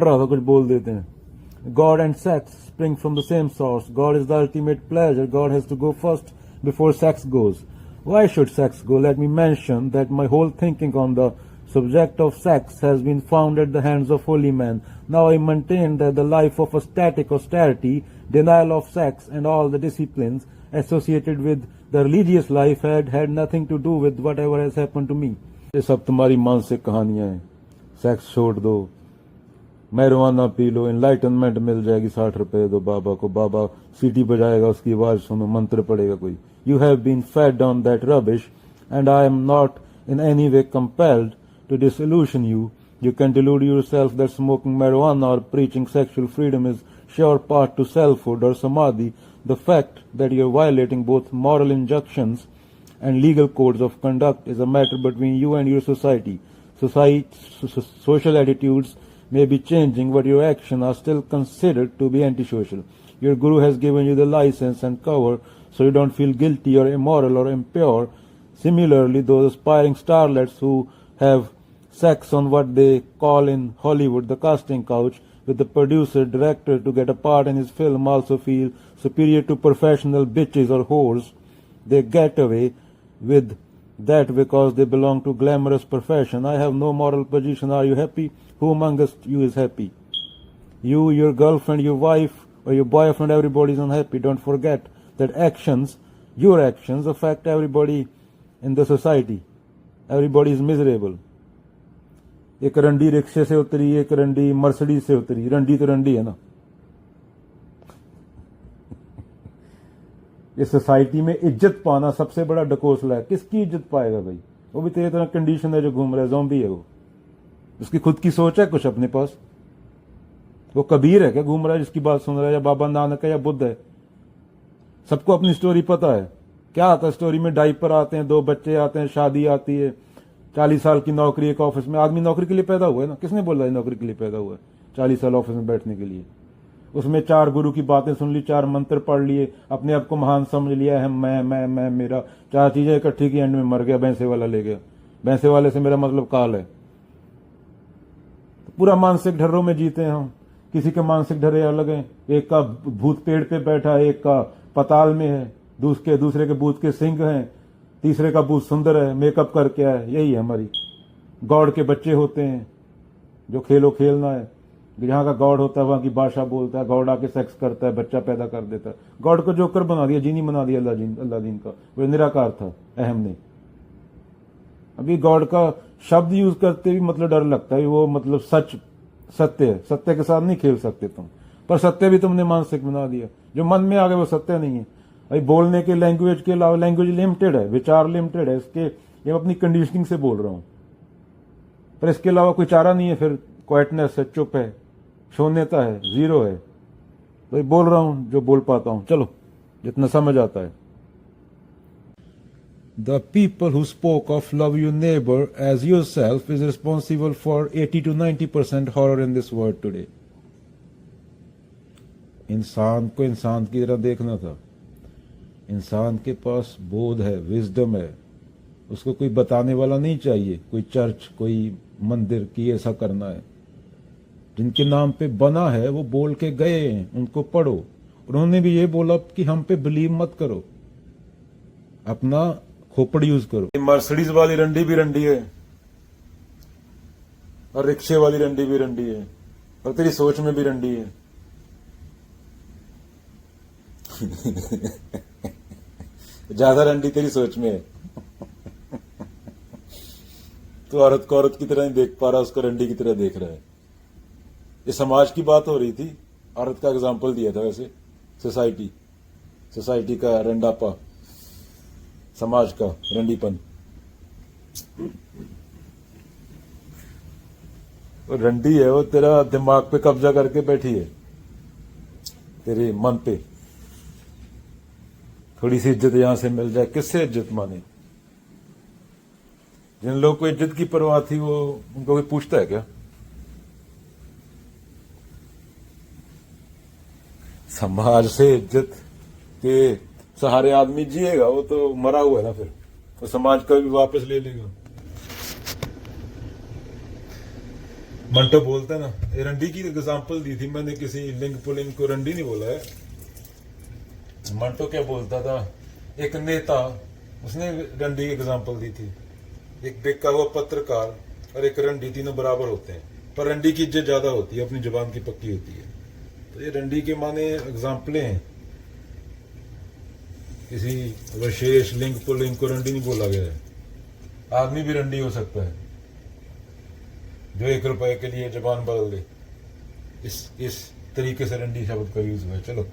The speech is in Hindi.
रहा था कुछ बोल देते हैं. God and sex spring from the same source. God is the ultimate pleasure. God has to go first before sex goes. Why should sex go? Let me mention that my whole thinking on the subject of sex has been found at the hands of holy men. Now I maintain that the life of a static austerity, denial of sex, and all the disciplines associated with the religious life had nothing to do with whatever has happened to me. ये सब तुम्हारी मानसिक कहानियां हैं. सेक्स छोड़ दो, मैरिजुआना पी लो, एनलाइटनमेंट मिल जाएगी, 60 रुपए दो बाबा को, बाबा सीटी बजाएगा, उसकी आवाज सुनो, मंत्र पड़ेगा कोई. You have been fed on that rubbish, and I am not in any way compelled to disillusion you. You can delude yourself that smoking marijuana or preaching sexual freedom is sure path to selfhood or samadhi. The fact that you are violating both moral injunctions and legal codes of conduct is a matter between you and your society. Social attitudes may be changing, but your actions are still considered to be antisocial. Your guru has given you the license and cover, so you don't feel guilty or immoral or impure. Similarly, those aspiring starlets who have sex on what they call in Hollywood the casting couch with the producer director to get a part in his film also feel superior to professional bitches or whores. They get away with that because they belong to glamorous profession. I have no moral position. Are you happy? Who amongst you is happy? You, your girlfriend, your wife, or your boyfriend, everybody is unhappy. Don't forget that actions, your actions, affect everybody in the society. Everybody is miserable. एक रंडी रिक्शे से उतरी, एक रंडी मर्सिडीज से उतरी. रंडी तो रंडी है ना. इस सोसाइटी में इज्जत पाना सबसे बड़ा डकोसला है. किसकी इज्जत पाएगा भाई? वो भी तेरे तरह कंडीशन है जो घूम रहा है, ज़ॉम्बी है वो. उसकी खुद की सोच है कुछ अपने पास? वो कबीर है क्या घूम रहा है जिसकी बात सुन रहा है, या बाबा नानक है, या बुद्ध है? सबको अपनी स्टोरी पता है. क्या आता है स्टोरी में? डाइपर आते हैं, 2 बच्चे आते हैं, शादी आती है, 40 साल की नौकरी एक ऑफिस में. आदमी नौकरी के लिए पैदा हुआ है ना. किसने बोला है नौकरी के लिए पैदा हुआ है? 40 साल ऑफिस में बैठने के लिए. उसमें 4 गुरु की बातें सुन ली, 4 मंत्र पढ़ लिए, अपने आप को महान समझ लिया है, मैं मेरा, 4 चीजें इकट्ठी की, एंड में मर गया, भैंसे वाला ले गया. भैंसे वाले से मेरा मतलब काल है. पूरा मानसिक ढर्रों में जीते हैं हम. किसी के मानसिक ढर्रे अलग हैं. एक का भूत पेड़ पे बैठा है, एक का पताल में है, दूसरे के भूत के सिंह हैं, तीसरे का भूत सुंदर है, मेकअप करके है. यही है हमारी. गॉड के बच्चे होते हैं जो खेलो खेलना है. जहां का गॉड होता है वहां की भाषा बोलता है. गॉड आके सेक्स करता है, बच्चा पैदा कर देता है. गॉड को जोकर बना दिया, जीनी बना दिया अल्लाह दीन का. वो निराकार था अहम ने. अभी गॉड का शब्द यूज करते भी मतलब डर लगता है. वो मतलब सत्य है. सत्य के साथ नहीं खेल सकते तुम. पर सत्य भी तुमने मानसिक बना दिया. जो मन में आ गया वो सत्य नहीं है. अभी बोलने के लैंग्वेज के अलावा, लैंग्वेज लिमिटेड है, विचार लिमिटेड है. इसके ये अपनी कंडीशनिंग से बोल रहा हूं. पर इसके अलावा कोई चारा नहीं है. फिर क्वाइटनेस है, चुप है, शून्यता है, जीरो है. तो बोल रहा हूं जो बोल पाता हूं. चलो जितना समझ आता है. The people who spoke of love your neighbor as yourself is responsible for 80 to 90% horror in this world today. इंसान को इंसान की तरह देखना था. इंसान के पास बोध है, विजडम है. उसको कोई बताने वाला नहीं चाहिए, कोई चर्च, कोई मंदिर की ऐसा करना है. जिनके नाम पे बना है वो बोल के गए हैं, उनको पढ़ो. उन्होंने भी ये बोला कि हम पे बिलीव मत करो, अपना खोपड़ यूज करो. मर्सिडीज वाली रंडी भी रंडी है, और रिक्शे वाली रंडी भी रंडी है, और तेरी सोच में भी रंडी है. ज्यादा रंडी तेरी सोच में है. तो औरत को औरत की तरह नहीं देख पा रहा, उसको रंडी की तरह देख रहा है. ये समाज की बात हो रही थी. औरत का एग्जाम्पल दिया था. वैसे सोसाइटी का रंडापा, समाज का रंडीपन. वो रंडी है, वो तेरा दिमाग पे कब्जा करके बैठी है, तेरे मन पे. थोड़ी सी इज्जत यहां से मिल जाए, किससे इज्जत माने? जिन लोगों को इज्जत की परवाह थी वो, उनको कोई पूछता है क्या? समाज से इज्जत के सहारे आदमी जिएगा, वो तो मरा हुआ है ना. फिर वो समाज का भी वापस ले लेगा. मंटो बोलता है ना, ये रंडी की एग्जांपल दी थी मैंने, किसी लिंग पुलिंग को रंडी नहीं बोला है। मंटो क्या बोलता था, एक नेता, उसने रंडी की एग्जांपल दी थी, एक बेका हुआ पत्रकार और एक रंडी, तीनों बराबर होते हैं, पर रंडी की इज्जत ज्यादा होती है, अपनी जुबान की पक्की होती है। तो ये रंडी के माने एग्जाम्पलें हैं, किसी विशेष लिंग पुलिंग को रंडी नहीं बोला गया है। आदमी भी रंडी हो सकता है जो 1 रुपए के लिए जबान बदल दे। इस तरीके से रंडी शब्द का यूज हुआ है। चलो